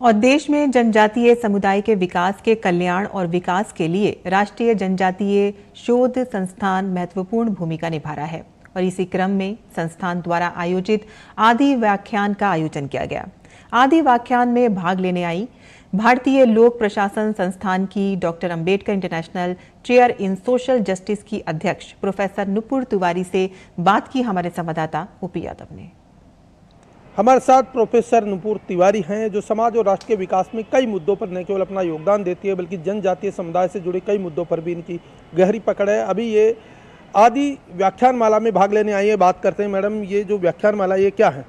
और देश में जनजातीय समुदाय के विकास के कल्याण और विकास के लिए राष्ट्रीय जनजातीय शोध संस्थान महत्वपूर्ण भूमिका निभा रहा है और इसी क्रम में संस्थान द्वारा आयोजित आदि व्याख्यान का आयोजन किया गया। आदि व्याख्यान में भाग लेने आई भारतीय लोक प्रशासन संस्थान की doctor Ambedkar international chair in social justice की अध्यक्ष प्रोफेसर नुपुर तिवारी से बात की हमारे संवाददाता ओपी यादव ने। हमारे साथ प्रोफेसर नुपुर तिवारी हैं जो समाज और राष्ट्र के विकास में कई मुद्दों पर न केवल अपना योगदान देती है बल्कि जनजातीय समुदाय से जुड़े कई मुद्दों पर भी इनकी गहरी पकड़ है। अभी ये आदि व्याख्यान माला में भाग लेने आई है। बात करते हैं मैडम, ये जो व्याख्यान माला ये क्या है?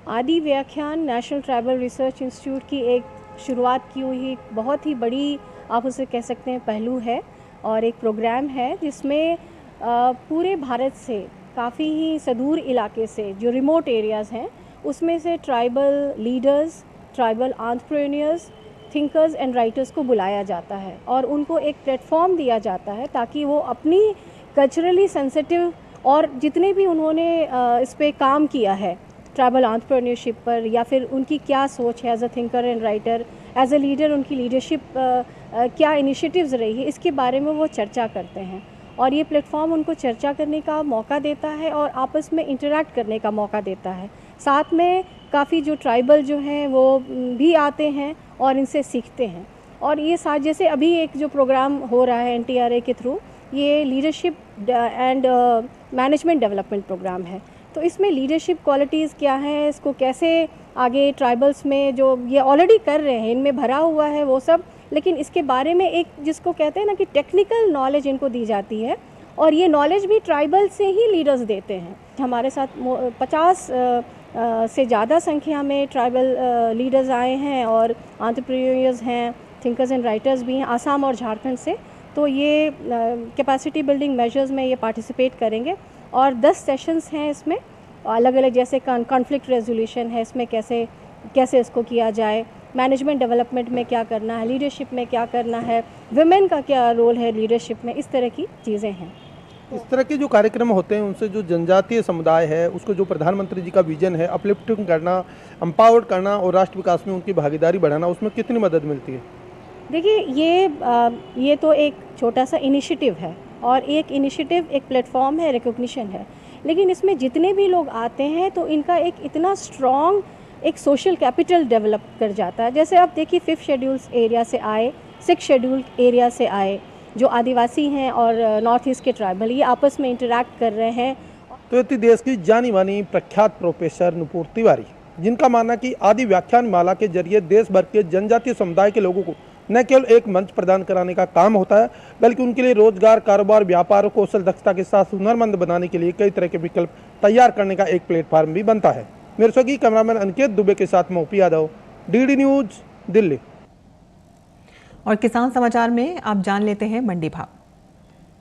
आदि व्याख्यान नेशनल ट्राइबल रिसर्च इंस्टीट्यूट की एक शुरुआत की हुई बहुत ही बड़ी, आप उसे कह सकते हैं, पहलू है और एक प्रोग्राम है जिसमें पूरे भारत से काफ़ी ही सुदूर इलाके से जो रिमोट एरियाज़ हैं उसमें से tribal leaders, tribal entrepreneurs, thinkers and writers को बुलाया जाता है और उनको एक प्लेटफॉर्म दिया जाता है ताकि वो अपनी कल्चरली सेंसिटिव और जितने भी उन्होंने इस पे काम किया है ट्राइबल एंटरप्रेन्योरशिप पर या फिर उनकी क्या सोच है as a thinker and writer, as a leader उनकी लीडरशिप क्या इनिशिएटिव्स रही है, इसके बारे में वो चर्चा करते हैं और ये प्लेटफॉर्म उनको चर्चा करने का मौका देता है और आपस में इंटरैक्ट करने का मौका देता है। साथ में काफ़ी जो ट्राइबल जो हैं वो भी आते हैं और इनसे सीखते हैं और ये साथ जैसे अभी एक जो प्रोग्राम हो रहा है NTRA के थ्रू, ये leadership and management development programme है। तो इसमें लीडरशिप क्वालिटीज़ क्या हैं, इसको कैसे आगे ट्राइबल्स में जो ये ऑलरेडी कर रहे हैं इनमें भरा हुआ है वो सब, लेकिन इसके बारे में एक जिसको कहते हैं ना कि टेक्निकल नॉलेज इनको दी जाती है और ये नॉलेज भी ट्राइबल से ही लीडर्स देते हैं। हमारे साथ 50 से ज़्यादा संख्या में ट्राइबल लीडर्स आए हैं और एंटरप्रेन्योर्स हैं, थिंकर्स एंड राइटर्स भी हैं आसाम और झारखंड से। तो ये कैपेसिटी बिल्डिंग मेजर्स में ये पार्टिसिपेट करेंगे और 10 सेशंस हैं इसमें अलग अलग, जैसे कॉन्फ्लिक्ट रेजोल्यूशन है, इसमें कैसे इसको किया जाए, मैनेजमेंट डेवलपमेंट में क्या करना है, लीडरशिप में क्या करना है, वुमेन का क्या रोल है लीडरशिप में, इस तरह की चीज़ें हैं। इस तरह के जो कार्यक्रम होते हैं उनसे जो जनजातीय समुदाय है उसको जो प्रधानमंत्री जी का विजन है अपलिफ्टिंग करना, एम्पावर्ड करना और राष्ट्र विकास में उनकी भागीदारी बढ़ाना, उसमें कितनी मदद मिलती है? देखिए ये तो एक छोटा सा इनिशिएटिव है और एक इनिशिएटिव एक प्लेटफॉर्म है, रिकॉग्निशन है, लेकिन इसमें जितने भी लोग आते हैं तो इनका एक इतना स्ट्रॉन्ग एक सोशल कैपिटल डेवलप कर जाता है। जैसे आप देखिए 5th शेड्यूल एरिया से आए, 6th शेड्यूल एरिया से आए, जो आदिवासी हैं और नॉर्थ ईस्ट के ट्राइबल, ये आपस में इंटरैक्ट कर रहे हैं। तो ये देश की जानी मानी प्रख्यात प्रोफेसर नुपुर तिवारी, जिनका मानना कि आदि व्याख्यान माला के जरिए देश भर के जनजातीय समुदाय के लोगों को न केवल एक मंच प्रदान कराने का काम होता है बल्कि उनके लिए रोजगार, कारोबार, व्यापार और कौशल दक्षता के साथ हुनरमंद बनाने के लिए कई तरह के विकल्प तैयार करने का एक प्लेटफॉर्म भी बनता है। मेरे सहयोगी कैमरामैन अनिकेत दुबे के साथ मैं OP Yadav, DD news, Delhi. और किसान समाचार में आप जान लेते हैं मंडी भाव।